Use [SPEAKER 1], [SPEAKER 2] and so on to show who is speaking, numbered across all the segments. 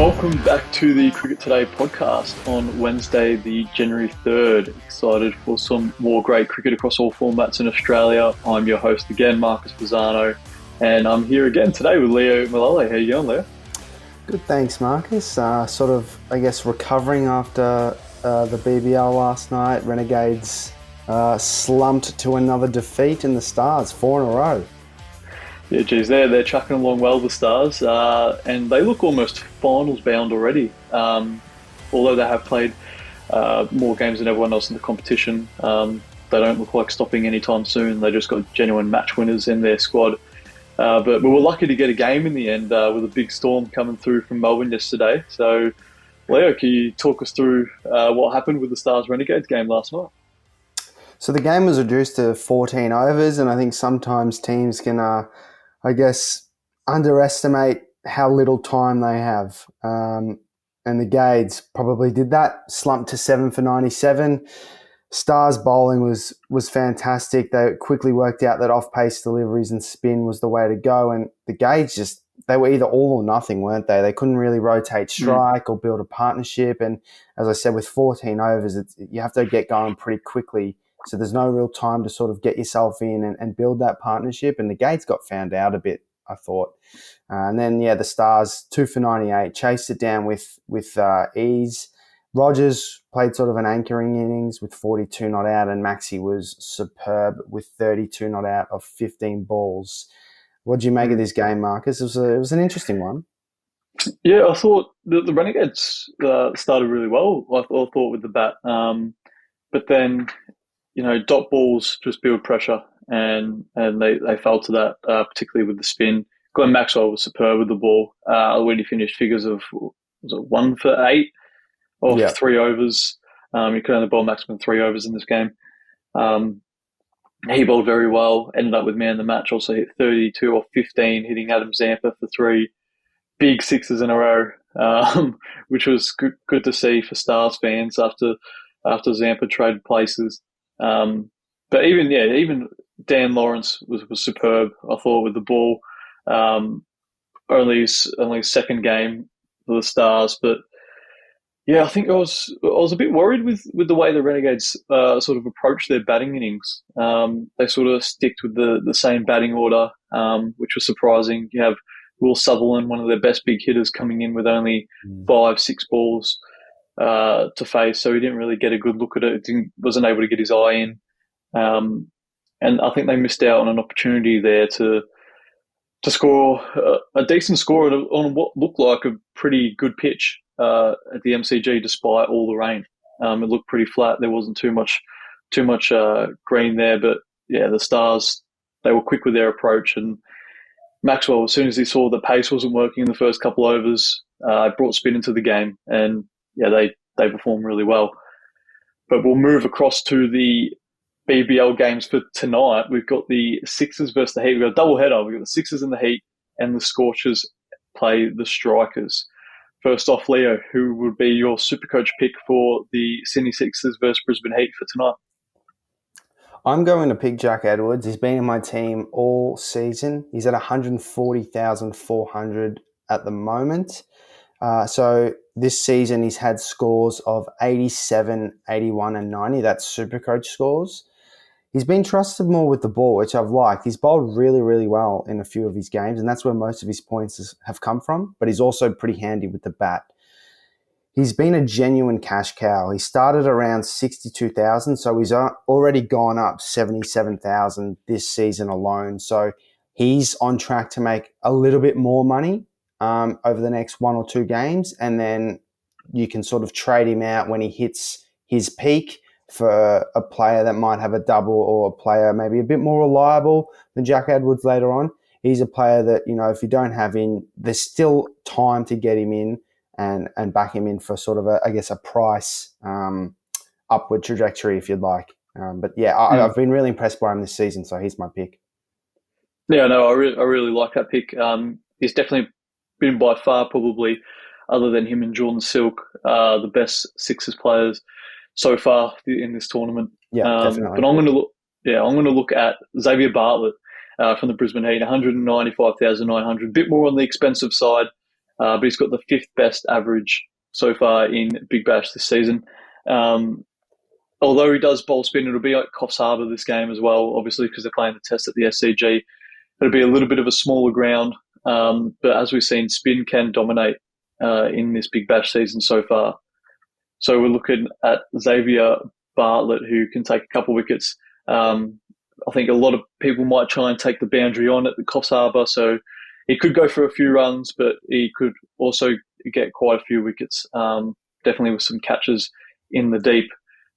[SPEAKER 1] Welcome back to the Cricket Today podcast on Wednesday, the January 3rd. Excited for some more great cricket across all formats in Australia. I'm your host again, Marcus Bazzano, and I'm here again today with Leo Mullaly. How you going, Leo?
[SPEAKER 2] Good, thanks, Marcus. Recovering after the BBL last night. Renegades slumped to another defeat in the Stars, 4 in a row.
[SPEAKER 1] Yeah, geez, they're chucking along well, the Stars, and they look almost finals bound already. Although they have played more games than everyone else in the competition, they don't look like stopping anytime soon. They just got genuine match winners in their squad. But we were lucky to get a game in the end with a big storm coming through from Melbourne yesterday. So, Leo, can you talk us through what happened with the Stars Renegades game last night?
[SPEAKER 2] So the game was reduced to 14 overs, and I think sometimes teams can, underestimate how little time they have. And the Gades probably did that, slumped to 7 for 97. Stars bowling was fantastic. They quickly worked out that off-pace deliveries and spin was the way to go. And the Gades they were either all or nothing, weren't they? They couldn't really rotate strike or build a partnership. And as I said, with 14 overs, you have to get going pretty quickly. So there's no real time to sort of get yourself in and build that partnership. And the Gades got found out a bit, I thought. And then, the Stars, 2 for 98, chased it down with ease. Rogers played sort of an anchoring innings with 42 not out, and Maxi was superb with 32 not out of 15 balls. What did you make of this game, Marcus? It was an interesting one.
[SPEAKER 1] Yeah, I thought the Renegades started really well, I thought, with the bat. But then, dot balls just build pressure, and they fell to that, particularly with the spin. Glenn Maxwell was superb with the ball. When he finished figures of, was it 1 for 8? Of 3 overs. You could only bowl maximum 3 overs in this game. He bowled very well, ended up with man of the match, also hit 32 off 15, hitting Adam Zampa for 3 big sixes in a row, which was good to see for Stars fans after Zampa traded places. But even Dan Lawrence was superb, I thought, with the ball. Only his second game for the Stars, but yeah, I think I was a bit worried with the way the Renegades sort of approached their batting innings. They sort of sticked with the same batting order, which was surprising. You have Will Sutherland, one of their best big hitters, coming in with only 5-6 balls to face, so he didn't really get a good look at it. Wasn't able to get his eye in, and I think they missed out on an opportunity there to score a decent score on what looked like a pretty good pitch at the MCG, despite all the rain. It looked pretty flat. There wasn't too much green there, but yeah, the Stars, they were quick with their approach, and Maxwell, as soon as he saw the pace wasn't working in the first couple overs, brought spin into the game, and yeah, they performed really well. But we'll move across to the BBL games for tonight. We've got the Sixers versus the Heat. We've got a double header. We've got the Sixers and the Heat, and the Scorchers play the Strikers. First off, Leo, who would be your Supercoach pick for the Sydney Sixers versus Brisbane Heat for tonight?
[SPEAKER 2] I'm going to pick Jack Edwards. He's been in my team all season. He's at 140,400 at the moment. So this season he's had scores of 87, 81 and 90. That's Supercoach scores. He's been trusted more with the ball, which I've liked. He's bowled really, really well in a few of his games, and that's where most of his points have come from, but he's also pretty handy with the bat. He's been a genuine cash cow. He started around 62,000, so he's already gone up 77,000 this season alone. So he's on track to make a little bit more money over the next 1 or 2 games, and then you can sort of trade him out when he hits his peak for a player that might have a double, or a player maybe a bit more reliable than Jack Edwards later on. He's a player that, if you don't have in, there's still time to get him in and back him in for sort of a price upward trajectory, if you'd like. I've been really impressed by him this season, so he's my pick.
[SPEAKER 1] Yeah, no, I really like that pick. He's definitely been by far, probably, other than him and Jordan Silk, the best Sixers players so far in this tournament.
[SPEAKER 2] Yeah, definitely.
[SPEAKER 1] But I'm going to look at Xavier Bartlett from the Brisbane Heat, 195,900, a bit more on the expensive side. but he's got the fifth best average so far in Big Bash this season. Um, Although he does bowl spin, it'll be like Coffs Harbour this game as well, obviously, because they're playing the test at the SCG. It'll be a little bit of a smaller ground, but as we've seen, spin can dominate in this Big Bash season so far. So we're looking at Xavier Bartlett, who can take a couple wickets. I think a lot of people might try and take the boundary on at the Coffs Harbour, so he could go for a few runs, but he could also get quite a few wickets, definitely with some catches in the deep.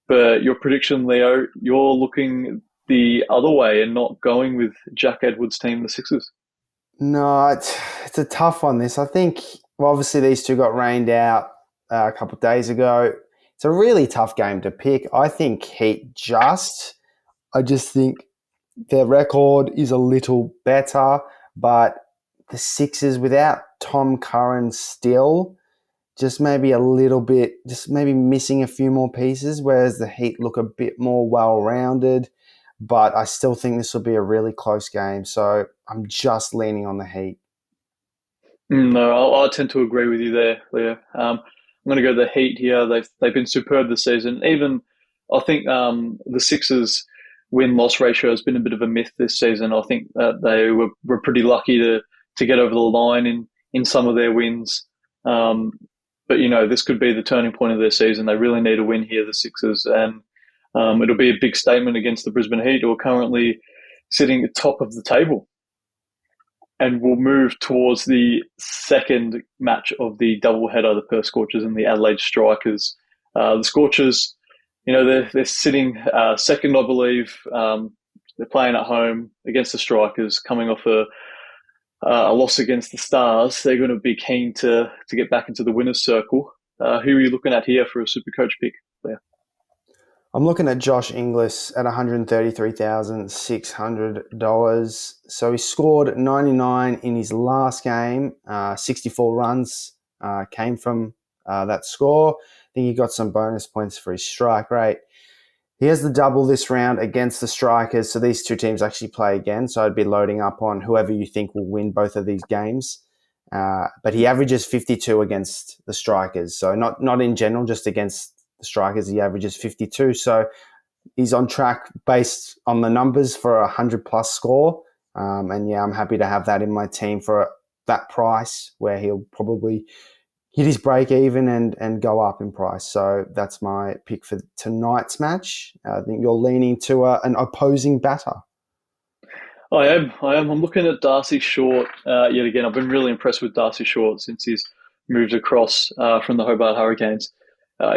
[SPEAKER 1] But your prediction, Leo, you're looking the other way and not going with Jack Edwards' team, the Sixers.
[SPEAKER 2] No, it's a tough one, this. I think, well, obviously these two got rained out a couple of days ago. It's a really tough game to pick. I think I just think their record is a little better, but the Sixers without Tom Curran still, just maybe a little bit, just maybe missing a few more pieces, whereas the Heat look a bit more well-rounded. But I still think this will be a really close game, so I'm just leaning on the Heat.
[SPEAKER 1] No, I tend to agree with you there, Leo. I'm going to go the Heat here. They've been superb this season. Even I think the Sixers' win-loss ratio has been a bit of a myth this season. I think that they were pretty lucky to get over the line in some of their wins. But this could be the turning point of their season. They really need a win here, the Sixers, and it'll be a big statement against the Brisbane Heat, who are currently sitting at the top of the table. And we'll move towards the second match of the doubleheader, the Perth Scorchers and the Adelaide Strikers. The Scorchers, they're sitting second, I believe. They're playing at home against the Strikers, coming off a loss against the Stars. They're going to be keen to get back into the winner's circle. Who are you looking at here for a Supercoach pick there?
[SPEAKER 2] I'm looking at Josh Inglis at $133,600. So he scored 99 in his last game. 64 runs came from that score. I think he got some bonus points for his strike rate. He has the double this round against the Strikers, so these two teams actually play again. So I'd be loading up on whoever you think will win both of these games. But he averages 52 against the Strikers. So not in general, just against the Strikers, he averages 52. So he's on track based on the numbers for a 100-plus score. And I'm happy to have that in my team for that price where he'll probably hit his break even and go up in price. So that's my pick for tonight's match. I think you're leaning to an opposing batter.
[SPEAKER 1] I am. I'm looking at Darcy Short yet again. I've been really impressed with Darcy Short since he's moved across from the Hobart Hurricanes.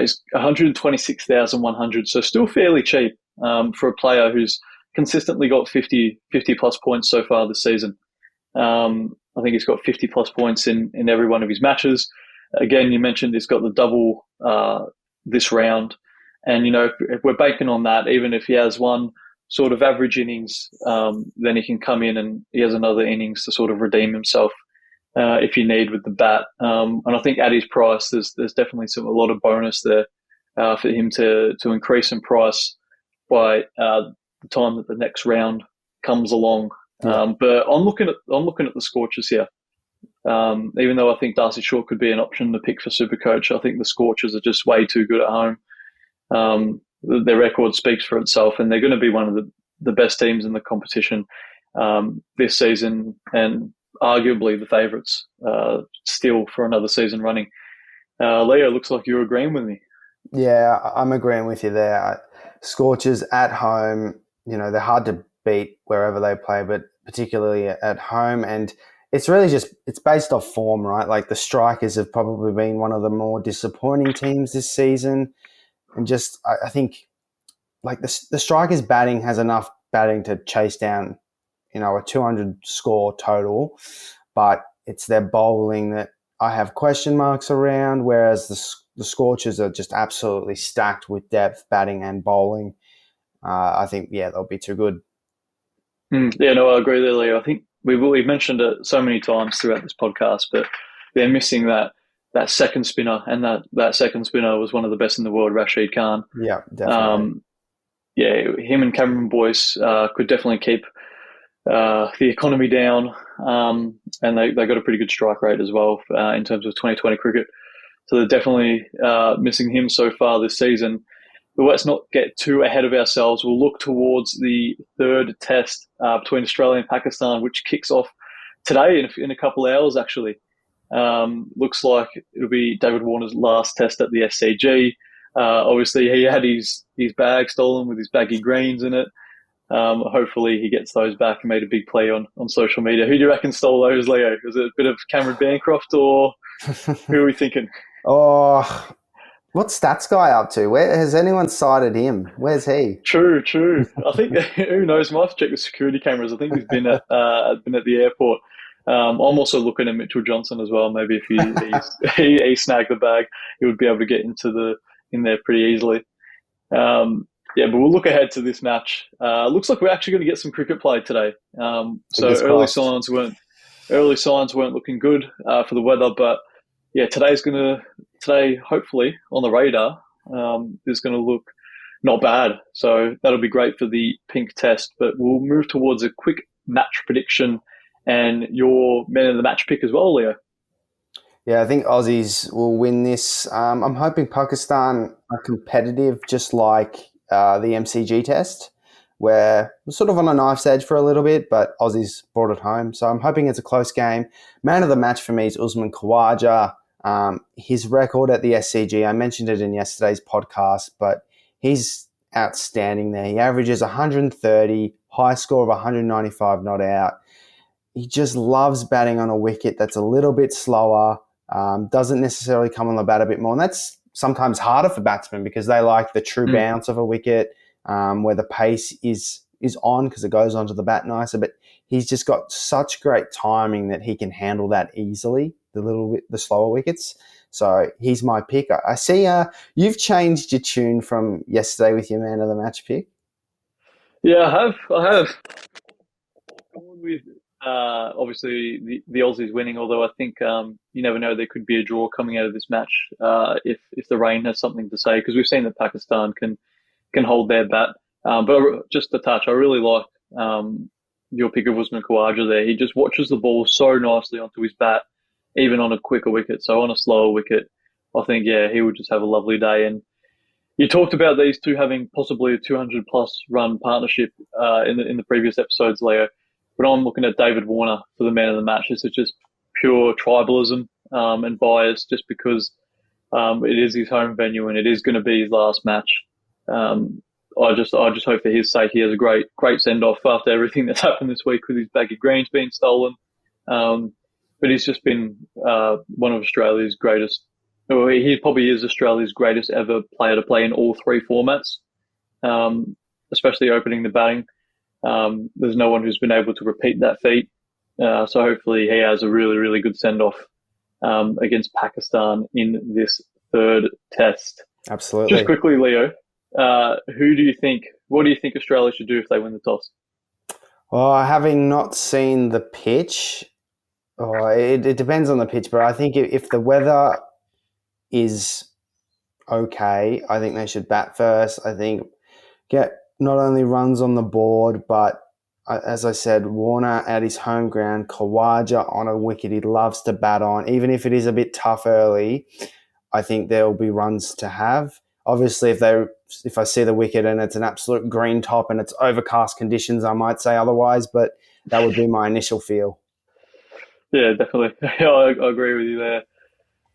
[SPEAKER 1] He's 126,100, so still fairly cheap for a player who's consistently got 50 plus points so far this season. I think he's got 50 plus points in every one of his matches. Again, you mentioned he's got the double this round. And, if we're banking on that, even if he has one sort of average innings, then he can come in and he has another innings to sort of redeem himself if you need with the bat. And I think at his price, there's definitely a lot of bonus there for him to increase in price by the time that the next round comes along.
[SPEAKER 2] Yeah.
[SPEAKER 1] But I'm looking at the Scorchers here. Even though I think Darcy Short could be an option to pick for Supercoach, I think the Scorchers are just way too good at home. Their record speaks for itself, and they're going to be one of the best teams in the competition this season, and arguably the favourites still for another season running. Leo, looks like you're agreeing with me.
[SPEAKER 2] Yeah, I'm agreeing with you there. Scorchers at home, they're hard to beat wherever they play, but particularly at home. And it's really it's based off form, right? Like the Strikers have probably been one of the more disappointing teams this season. And just, I think, like the Strikers batting has enough batting to chase down, a 200 score total, but it's their bowling that I have question marks around, whereas the Scorchers are just absolutely stacked with depth, batting and bowling. I think, they'll be too good.
[SPEAKER 1] Yeah, no, I agree there, Leo. I think we've mentioned it so many times throughout this podcast, but they're missing that second spinner, and that second spinner was one of the best in the world, Rashid Khan.
[SPEAKER 2] Yeah, definitely.
[SPEAKER 1] Him and Cameron Boyce could definitely keep the economy down, and they got a pretty good strike rate as well in terms of 2020 cricket. So they're definitely missing him so far this season. But let's not get too ahead of ourselves. We'll look towards the third test between Australia and Pakistan, which kicks off today in a couple of hours, actually. Looks like it'll be David Warner's last test at the SCG. Obviously, he had his bag stolen with his baggy greens in it. Hopefully he gets those back and made a big play on social media. Who do you reckon stole those, Leo? Was it a bit of Cameron Bancroft or who are we thinking?
[SPEAKER 2] Oh, what's Stats Guy up to? Where has anyone sighted him? Where's he?
[SPEAKER 1] True. I think who knows? Might have to check the security cameras. I think he's been at the airport. I'm also looking at Mitchell Johnson as well. Maybe if he snagged the bag, he would be able to get in there pretty easily. Yeah, but we'll look ahead to this match. Looks like we're actually going to get some cricket played today. So early signs weren't looking good for the weather, but yeah, today hopefully on the radar is going to look not bad. So that'll be great for the pink test. But we'll move towards a quick match prediction and your man of the match pick as well, Leo.
[SPEAKER 2] Yeah, I think Aussies will win this. I'm hoping Pakistan are competitive, just like the MCG test, where we're sort of on a knife's edge for a little bit, but Aussies brought it home. So I'm hoping it's a close game. Man of the match for me is Usman Khawaja. His record at the SCG, I mentioned it in yesterday's podcast, but he's outstanding there. He averages 130, high score of 195 not out. He just loves batting on a wicket that's a little bit slower, doesn't necessarily come on the bat a bit more. And that's sometimes harder for batsmen because they like the true bounce of a wicket where the pace is on because it goes onto the bat nicer. But he's just got such great timing that he can handle that easily, the slower wickets. So he's my pick. I see you've changed your tune from yesterday with your man of the match pick.
[SPEAKER 1] Yeah, I have. Gone with obviously the Aussies winning, although I think you never know, there could be a draw coming out of this match if the rain has something to say, because we've seen that Pakistan can hold their bat. But just a touch, I really like your pick of Usman Khawaja there. He just watches the ball so nicely onto his bat, even on a quicker wicket. So on a slower wicket, I think, yeah, he would just have a lovely day. And you talked about these two having possibly a 200-plus run partnership in the previous episodes, Leo. But I'm looking at David Warner for the man of the match. This is just pure tribalism and bias, just because it is his home venue and it is going to be his last match. I just hope for his sake he has a great send off after everything that's happened this week with his baggy greens being stolen. But he's just been one of Australia's greatest. Or he probably is Australia's greatest ever player to play in all three formats, especially opening the batting. There's no one who's been able to repeat that feat. So hopefully he has a really, really good send-off against Pakistan in this third test.
[SPEAKER 2] Absolutely.
[SPEAKER 1] Just quickly, Leo, what do you think Australia should do if they win the toss?
[SPEAKER 2] Well, having not seen the pitch, it depends on the pitch, but I think if the weather is okay, I think they should bat first. I think get not only runs on the board, but as I said, Warner at his home ground, Khawaja on a wicket he loves to bat on. Even if it is a bit tough early, I think there will be runs to have. Obviously, if I see the wicket and it's an absolute green top and it's overcast conditions, I might say otherwise, but that would be my initial feel.
[SPEAKER 1] Yeah, definitely. I agree with you there.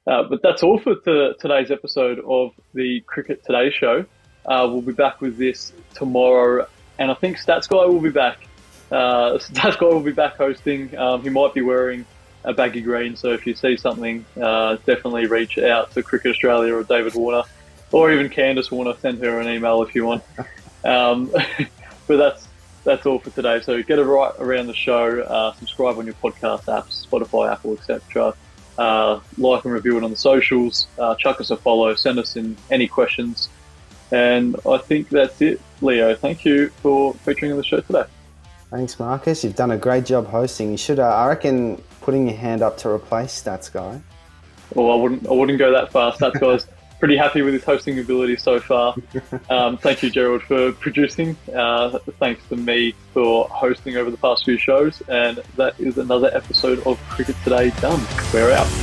[SPEAKER 1] But that's all for today's episode of the Cricket Today show. We'll be back with this tomorrow, and I think Stats Guy will be back. Stats Guy will be back hosting. He might be wearing a baggy green, so if you see something, definitely reach out to Cricket Australia or David Warner, or even Candice Warner. Send her an email if you want. But that's all for today. So get it right around the show. Subscribe on your podcast apps, Spotify, Apple, etc. Like and review it on the socials. Chuck us a follow. Send us in any questions. And I think that's it, Leo. Thank you for featuring on the show today.
[SPEAKER 2] Thanks, Marcus. You've done a great job hosting. You should, I reckon, putting your hand up to replace Stats Guy.
[SPEAKER 1] Well, I wouldn't go that far. Stats Guy's pretty happy with his hosting ability so far. Thank you, Gerald, for producing. Thanks to me for hosting over the past few shows. And that is another episode of Cricket Today done. We're out.